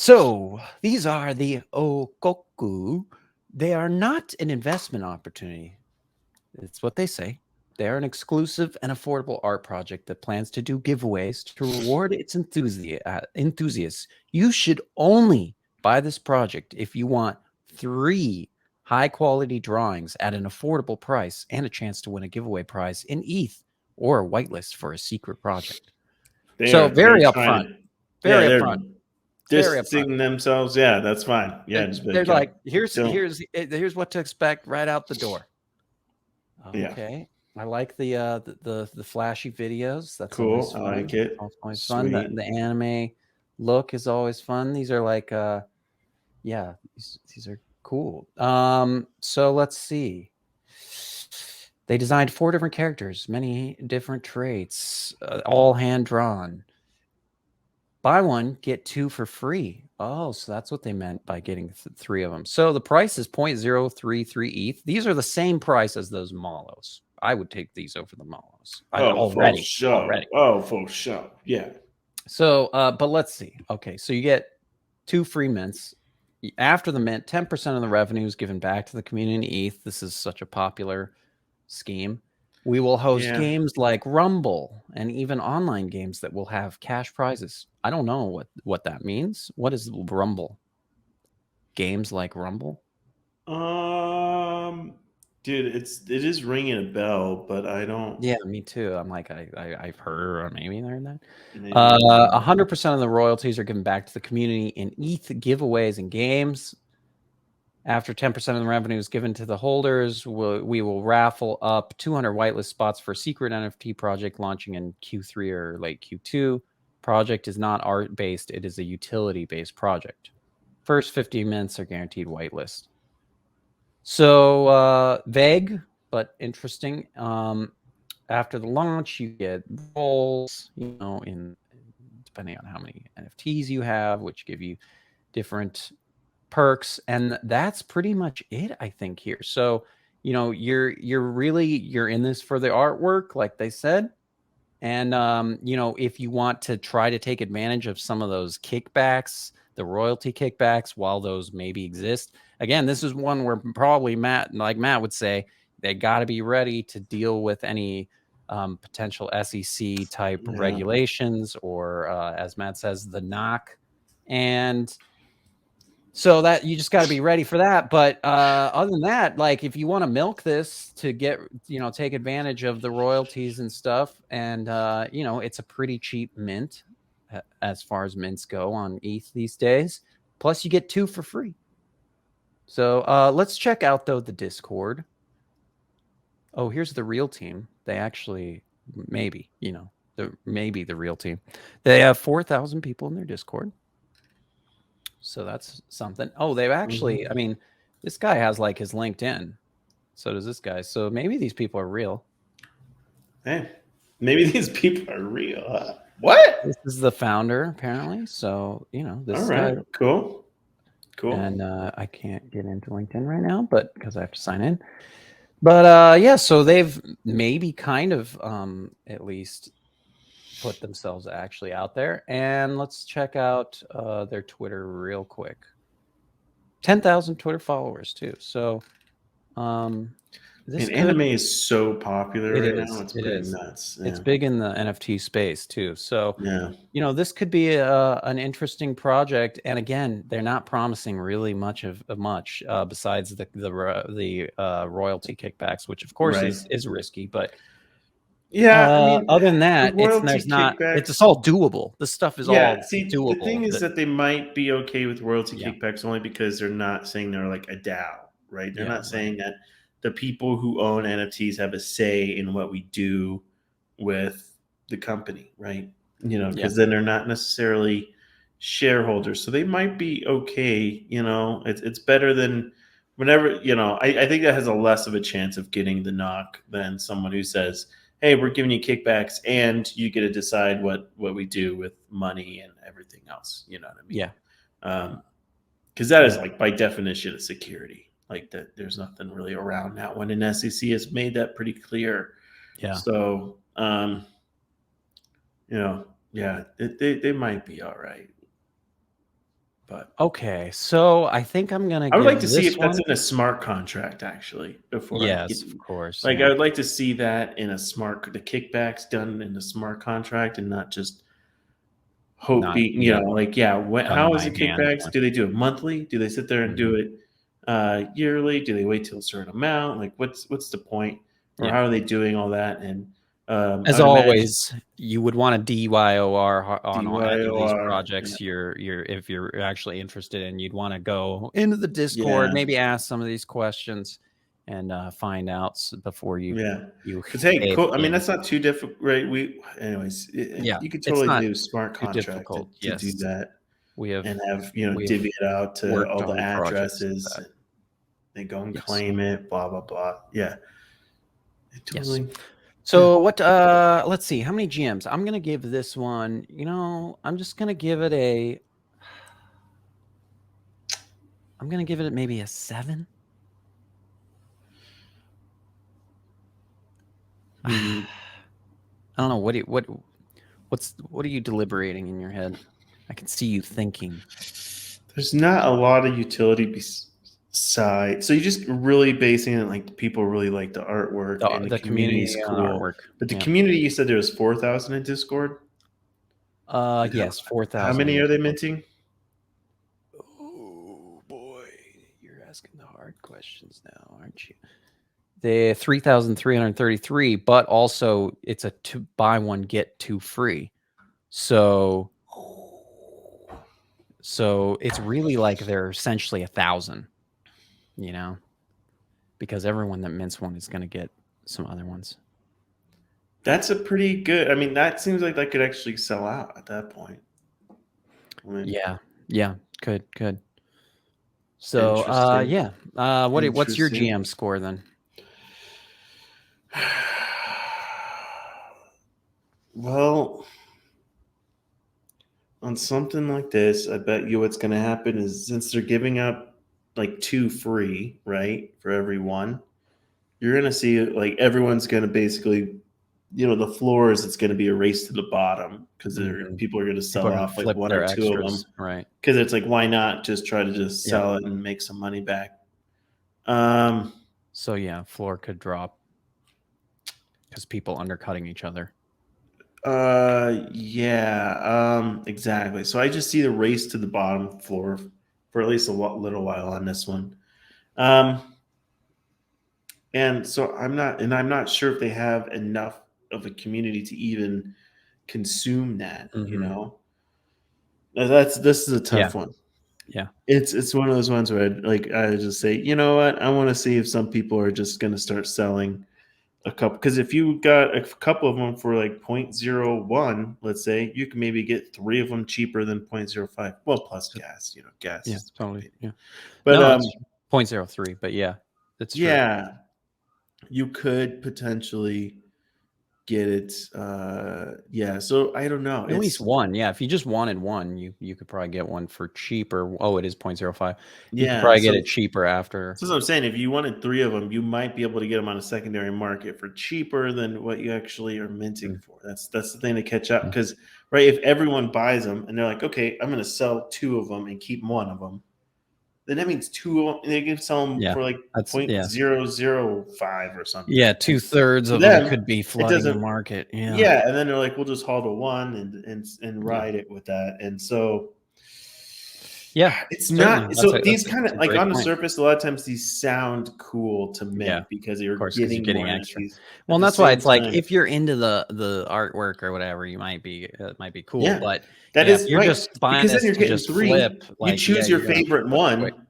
So these are the Okoku. They are not an investment opportunity. It's what they say. They are an exclusive and affordable art project that plans to do giveaways to reward its enthusiasts. You should only buy this project if you want 3 high-quality drawings at an affordable price and a chance to win a giveaway prize in ETH or a whitelist for a secret project. So They're very trying upfront. to, yeah, Very they're upfront. It's very upfront. distancing themselves. Yeah, that's fine. Yeah, They're but like, here's don't. here's what to expect right out the door. Yeah, Okay. I like the flashy videos. That's always cool. I fun. like it. Always fun. The, Sweet. the anime look is always fun. These are like yeah, these are cool. So let's see. They designed 4 different characters, many different traits, all hand drawn. Buy one, get 2 for free. Oh, so that's what they meant by getting 3 of them. So the price is 0.033 ETH. These are the same price as those Malos. I would take these over the Malos. Oh, for Already. sure. Oh, for sure. Yeah. So, but let's see. Okay, so you get 2 free mints. After the mint, 10% of the revenue is given back to the community in ETH. This is such a popular scheme. We will host Yeah. games like Rumble and even online games that will have cash prizes. I don't know what that means. What is Rumble? Games like Rumble? Um, dude, it is ringing a bell, but I don't. Yeah, me too. I'm like I've heard or maybe heard that. Maybe. 100% of the royalties are given back to the community in ETH giveaways and games. After 10% of the revenue is given to the holders, we will raffle up 200 whitelist spots for a secret NFT project launching in Q3 or late Q2. Project is not art-based. It is a utility-based project. First 50 minutes are guaranteed whitelist. So vague, but interesting. After the launch, you get roles, in depending on how many NFTs you have, which give you different perks, and that's pretty much it, I think, here. So you're in this for the artwork, like they said. And if you want to try to take advantage of some of those kickbacks, the royalty kickbacks, while those maybe exist, again, this is one where probably Matt would say, they got to be ready to deal with any potential SEC type Yeah. regulations, or as Matt says, the knock. And so that you just got to be ready for that. But other than that, like, if you want to milk this to get, take advantage of the royalties and stuff, and it's a pretty cheap mint as far as mints go on ETH these days. Plus, you get 2 for free. So let's check out though the Discord. Oh, here's the real team. They actually maybe the real team. They have 4,000 people in their Discord. So that's something. Oh, they've actually, I mean, this guy has like his LinkedIn. So does this guy. So maybe these people are real. Hey, maybe these people are real. What? This is the founder, apparently. So, All this right. guy. Cool. Cool. And I can't get into LinkedIn right now, but because I have to sign in. But yeah, so they've maybe kind of at least put themselves actually out there. And let's check out their Twitter real quick. 10,000 Twitter followers too. So Anime is so popular it right is. now. It's It pretty is. nuts. It's Yeah. big in the NFT space too. So Yeah. this could be an interesting project. And again, they're not promising really much of much besides the royalty kickbacks, which of course Right. is risky. But Yeah. I mean, other than the that, royalty it's kickbacks. all doable. This stuff is Yeah. all See, the doable. thing is that they might be okay with royalty Yeah, kickbacks only because they're not saying they're like a DAO, right? They're yeah, not right. saying that the people who own NFTs have a say in what we do with the company, right? Yeah, Because then they're not necessarily shareholders. So they might be okay. It's better than whenever, I think that has a less of a chance of getting the knock than someone who says, hey, we're giving you kickbacks and you get to decide what we do with money and everything else. You know what I mean? yeah, Because that is yeah, like by definition a security. Like that, there's nothing really around that one, and SEC has made that pretty clear. yeah. So, yeah, they might be all right. But Okay, so I think I'm gonna I would like give to see this if that's one. in a smart contract actually before I get Yes, of course. like Yeah, I would like to see that in a smart the kickbacks done in a smart contract and not just not hoping, yeah like done how is by the hand. kickbacks? Do they do it monthly? Do they sit there and Mhm. do it yearly? Do they wait till a certain amount? Like what's the point? Or Yeah. how are they doing all that? And I As would imagine always, you would want a DYOR on any of these DYOR. Yeah. projects you're if you're actually interested in, you'd wanna go into the Discord, Yeah. maybe ask some of these questions and, find out before Yeah. you Because hey, pay cool. I the mean, game. that's not too difficult, right? Anyways, Yeah, you could it's totally not do smart too contract difficult. to do Yes. that We have and have, we have divvy it out to worked all the on projects like addresses that. and they go and Yes. claim it, blah, blah, blah. Yeah. It Yes. totally. Yeah. So what let's see, how many GMs? I'm gonna give this one, I'm just gonna give it maybe a 7. Hmm. I don't know. What are you deliberating in your head? I can see you thinking. There's not a lot of utility beside. So you're just really basing it like people really like the artwork and the The community is community on cool. artwork. But the Yeah. community, you said there was 4,000 in Discord. And Yes, how 4,000 many in are they Discord. minting? Oh boy, you're asking the hard questions now, aren't you? The 3,333, but also it's a buy one get two free. So it's really like they're essentially 1,000, because everyone that mints one is going to get some other ones. That's a pretty good. I mean, that seems like that could actually sell out at that point. I mean, Yeah, good. So, interesting. yeah. What's your Interesting. GM score then? Well, on something like this, I bet you what's going to happen is since they're giving out like 2 free, right, for every one, you're going to see like everyone's going to basically, the floor is it's going to be a race to the bottom because Mhm. people are going to People sell are gonna off like flip one or their two of extras, them right? because it's like why not just try to just Yep. sell it and make some money back. Um, So, yeah, floor could drop because people undercutting each other. yeah, exactly. So I just see the race to the bottom floor for at least a little while on this one. Um, and so I'm not sure if they have enough of a community to even consume that, Mhm. This is a Yeah, tough one. yeah. It's one of those ones where I just say, you know what, I want to see if some people are just going to start selling a couple because if you got a couple of them for like 0.01, let's say, you can maybe get 3 of them cheaper than 0.05. Well, plus So gas, gas yeah, is the big totally, baby. yeah. But No, it's 0.03, but yeah, it's true. yeah, you could potentially get it. Yeah, so I don't know. At least one, yeah, if you just wanted one, you could probably get one for cheaper. Oh, it is 0.05. You could Yeah, probably get so it cheaper after. that's what I'm saying. If you wanted 3 of them, you might be able to get them on a secondary market for cheaper than what you actually are minting Mm, for. That's the thing to catch up mm. because right, if everyone buys them and they're like, okay, I'm going to sell 2 of them and keep one of them, then that means they can sell them Yeah, for like that's point yeah. zero zero 0.005 or something. Yeah, And 2/3 to of them them, could be it flooding the doesn't. market, yeah. Yeah, and then they're like, we'll just haul to one and Yeah. ride it with that. And so Yeah, it's certainly. not so these kind That's of a like great on the point. surface, a lot of times these sound cool to Yeah, mint because of you're course, because 'cause you're getting more getting extra. NFTs. Well, At and the that's why same it's like, time, if you're into the artwork or whatever, you might be it might be cool, yeah, but, that yeah, if is you're right. just buying Because then this you're to getting just flip, 3. You like, yeah, choose your you're gonna favorite flip quick. one,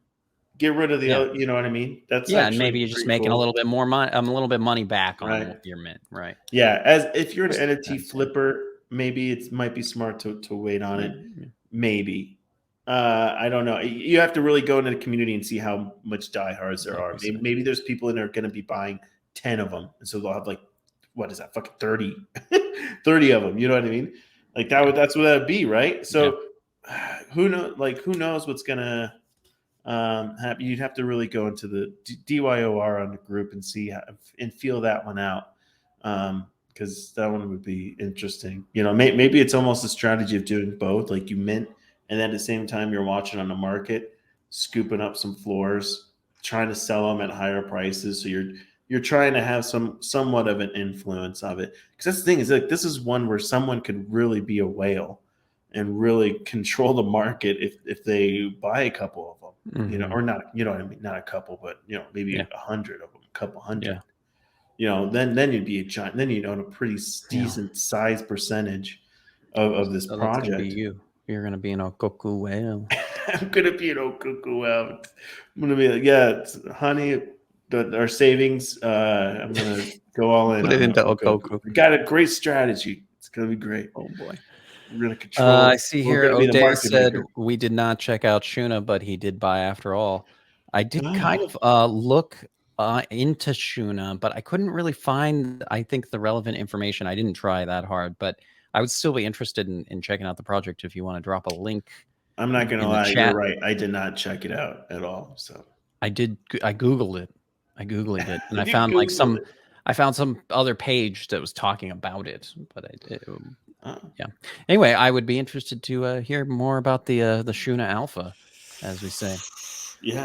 get rid of the Yeah. other, you know what I mean? That's Yeah, and actually maybe you're just pretty making a cool. little bit more money, a little bit money back on Right. what your mint, right? Yeah, as if you're an Just NFT depends, yeah. flipper, maybe it might be smart to wait on Yeah, it. yeah. Maybe. I don't know. You have to really go into the community and see how much diehards there Like are. you Maybe, said. maybe there's people in there going to be buying 10 of them. And so they'll have like, what is that? Fucking 30, 30 of them. You know what I mean? Like Yeah, that's what that would be. Right. yeah. So who knows what's going to happen. You'd have to really go into the DYOR on the group and see and feel that one out. Because that one would be interesting. Maybe it's almost a strategy of doing both. Like you mint and then at the same time you're watching on the market, scooping up some floors, trying to sell them at higher prices. So you're trying to have somewhat of an influence of it. Because that's the thing, is like this is one where someone could really be a whale and really control the market if they buy a couple of them, you know, Mhm. or not, you know what I mean, not a couple, but you know, maybe Yeah. 100 of them, a couple hundred. Yeah. You know, then you'd be a giant. Then you'd own a pretty Yeah. decent size percentage of this So that's gonna be project. you. You're gonna be an Okoku whale. I'm gonna be an Okoku out. I'm gonna be like, yeah, honey, our savings. I'm gonna go all in Put it on the into Okoku. Okoku. We got a great strategy. It's gonna be great. Oh boy. We're gonna control. I see We're here gonna be the O'Day market said maker. we did not check out Shuna, but he did buy after all. I did kind Ah, of look into Shuna, but I couldn't really find, I think, the relevant information. I didn't try that hard, but I would still be interested in checking out the project if you want to drop a link I'm not gonna in the lie. You're chat. right. I did not check it out at all. So I did. I Googled it. I Googled it, and I you found like Googled it. I found some other page that was talking about it, but Oh. yeah. Anyway, I would be interested to hear more about the Shuna Alpha, as we say. Yeah.